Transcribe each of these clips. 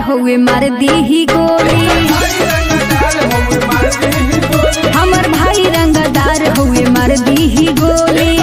हुए मार दी ही गोली। हमर भाई रंगदार हुए मार दी ही गोली।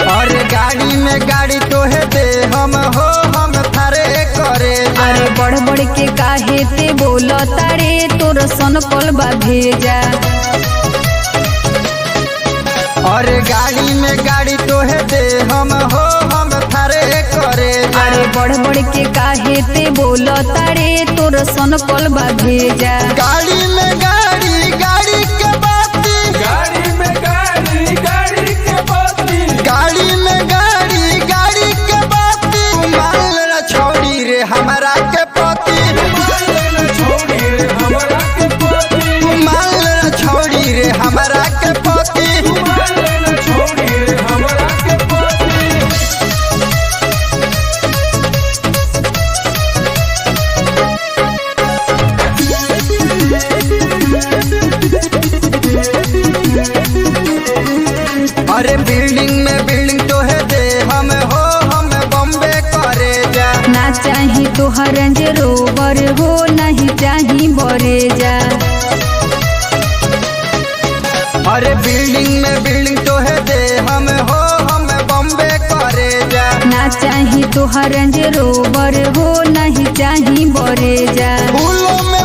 और गाड़ी में गाड़ी तो है दे हम हो हम थारे करे। अरे बढ़ बढ़ के काहे ते बोल तारे तोर सन कलबा भेजा। और गाड़ी में गाड़ी तो है दे हम हो हम थारे करे। अरे बढ़ बढ़ के काहे ते बोल तारे तोर सन कलबा भेजा। गाड़ी में गाड़ी गाड़ी के बाती गाड़ी में गाड़ी गाड़ी के बाती गाड़ी में गाड़ी गाड़ी के बाती मान लेना छोड़ी रे हमारा के पति। मान लेना छोड़ी रे हमरा के पति मान लेना छोड़ी रे हमारा के पति। मान लेना छोड़ी रे हमरा के पति। अरे बिल्डिंग में बिल्डिंग तो है दे हम हो हम बॉम्बे करे जा। ना चाही तोहर रेंज रोवर हो नहीं चाही बरेजा। अरे बिल्डिंग में बिल्डिंग तो है दे हम हो हम बॉम्बे करे जा। ना चाही तोहर रेंज रोवर हो नहीं चाही बरेजा। फूलों में